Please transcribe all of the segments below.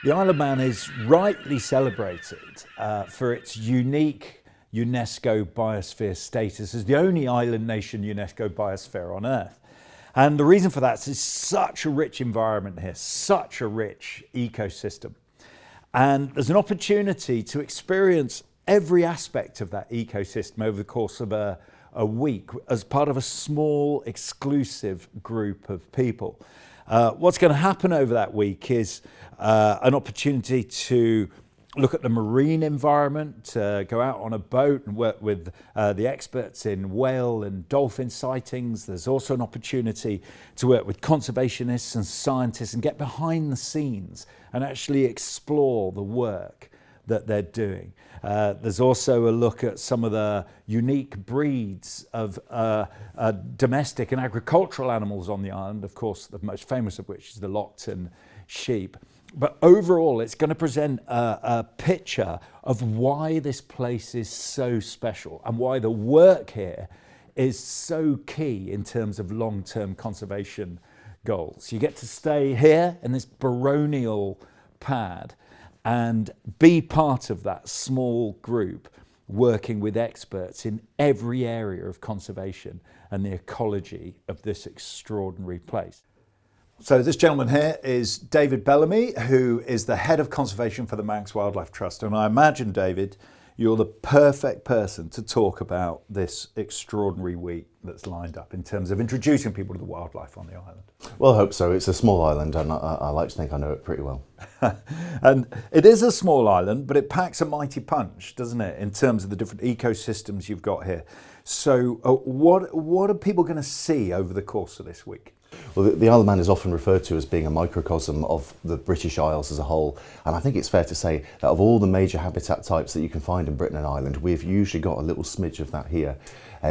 The Isle of Man is rightly celebrated for its unique UNESCO biosphere status as the only island nation UNESCO biosphere on Earth. And the reason for that is such a rich environment here, such a rich ecosystem. And there's an opportunity to experience every aspect of that ecosystem over the course of a week as part of a small, exclusive group of people. What's going to happen over that week is an opportunity to look at the marine environment, go out on a boat and work with the experts in whale and dolphin sightings. There's also an opportunity to work with conservationists and scientists and get behind the scenes and actually explore the work that they're doing. There's also a look at some of the unique breeds of domestic and agricultural animals on the island, of course, the most famous of which is the Lockton sheep. But overall, it's going to present a picture of why this place is so special and why the work here is so key in terms of long-term conservation goals. You get to stay here in this baronial pad and be part of that small group working with experts in every area of conservation and the ecology of this extraordinary place. So this gentleman here is David Bellamy, who is the head of conservation for the Manx Wildlife Trust. And I imagine, David, you're the perfect person to talk about this extraordinary week that's lined up in terms of introducing people to the wildlife on the island. Well, I hope so. It's a small island and I like to think I know it pretty well. And it is a small island, but it packs a mighty punch, doesn't it, in terms of the different ecosystems you've got here. So what are people going to see over the course of this week? Well, the Isle of Man is often referred to as being a microcosm of the British Isles as a whole, and I think it's fair to say that of all the major habitat types that you can find in Britain and Ireland, we've usually got a little smidge of that here.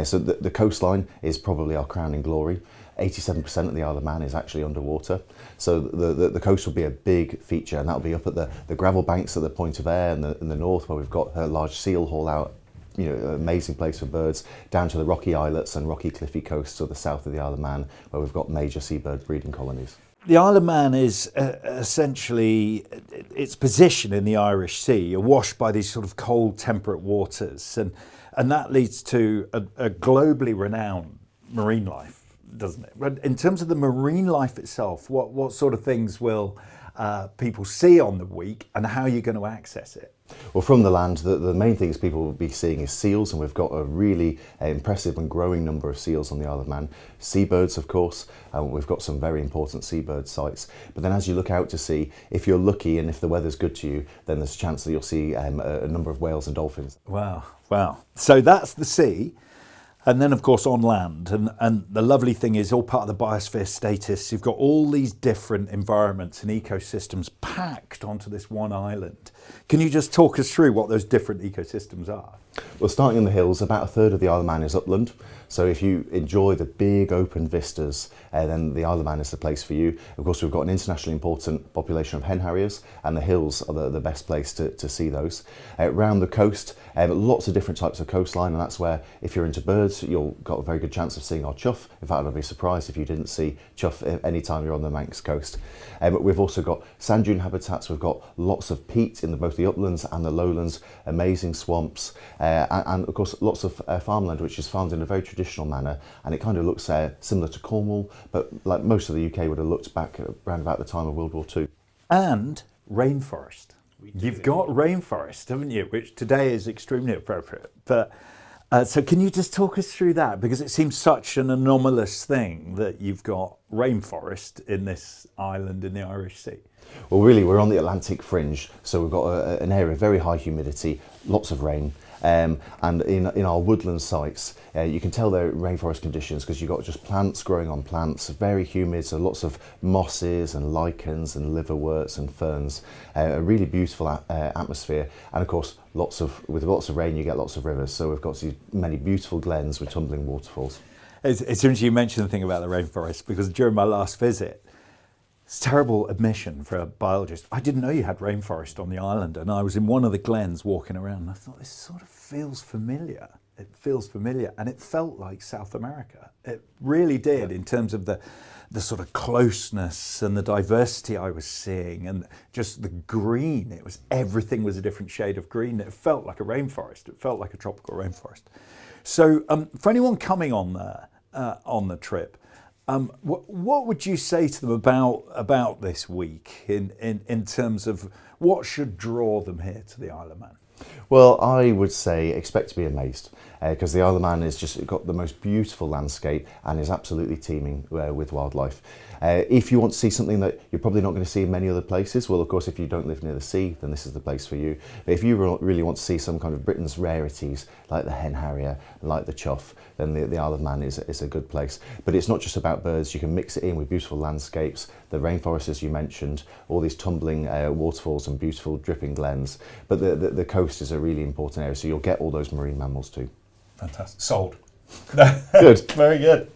So the coastline is probably our crowning glory. 87% of the Isle of Man is actually underwater, so the coast will be a big feature, and that'll be up at the gravel banks at the Point of Ayre in the north, where we've got a large seal haul out. You know, an amazing place for birds, down to the rocky islets and rocky cliffy coasts to the south of the Isle of Man, where we've got major seabird breeding colonies. The Isle of Man is essentially its position in the Irish Sea, awash by these sort of cold, temperate waters, and that leads to a globally renowned marine life, doesn't it? But in terms of the marine life itself, what sort of things will people see on the week, and how are you going to access it? Well, from the land, the main things people will be seeing is seals, and we've got a really impressive and growing number of seals on the Isle of Man. Seabirds, of course, we've got some very important seabird sites. But then as you look out to sea, if you're lucky and if the weather's good to you, then there's a chance that you'll see a number of whales and dolphins. Wow. So that's the sea. And then, of course, on land. And the lovely thing is, all part of the biosphere status, you've got all these different environments and ecosystems packed onto this one island. Can you just talk us through what those different ecosystems are? Well, starting in the hills, about a third of the Isle of Man is upland. So if you enjoy the big open vistas, then the Isle of Man is the place for you. Of course, we've got an internationally important population of hen harriers, and the hills are the best place to see those. Around the coast, lots of different types of coastline, and that's where, if you're into birds, you've got a very good chance of seeing our chough. In fact, I'd be surprised if you didn't see chough any time you're on the Manx coast. We've also got sand dune habitats. We've got lots of peat in both the uplands and the lowlands, amazing swamps, and of course lots of farmland which is farmed in a very traditional manner, and it kind of looks similar to Cornwall, but like most of the UK would have looked back around about the time of World War II. And rainforest. You've got rainforest, haven't you, which today is extremely appropriate. But so can you just talk us through that, because it seems such an anomalous thing that you've got rainforest in this island in the Irish Sea. Well, really, we're on the Atlantic fringe, so we've got an area of very high humidity, lots of rain. And in our woodland sites, you can tell they're rainforest conditions because you've got just plants growing on plants, very humid, so lots of mosses and lichens and liverworts and ferns, a really beautiful atmosphere, and of course with lots of rain you get lots of rivers, so we've got these many beautiful glens with tumbling waterfalls. As soon as you mentioned the thing about the rainforest, because during my last visit, it's a terrible admission for a biologist. I didn't know you had rainforest on the island, and I was in one of the glens walking around and I thought, this sort of feels familiar. it feels familiar, and it felt like South America. It really did, in terms of the sort of closeness and the diversity I was seeing, and just the green. Everything was a different shade of green. It felt like a rainforest. It felt like a tropical rainforest. So for anyone coming on the trip, what would you say to them about this week in terms of what should draw them here to the Isle of Man? Well, I would say expect to be amazed, because the Isle of Man has just got the most beautiful landscape and is absolutely teeming with wildlife. If you want to see something that you're probably not going to see in many other places, well, of course, if you don't live near the sea, then this is the place for you. But if you really want to see some kind of Britain's rarities, like the hen harrier, like the chough, then the Isle of Man is a good place. But it's not just about birds. You can mix it in with beautiful landscapes, the rainforest, as you mentioned, all these tumbling waterfalls and beautiful dripping glens. But the coast is a really important area, so you'll get all those marine mammals too. Fantastic. Sold. Good. Very good.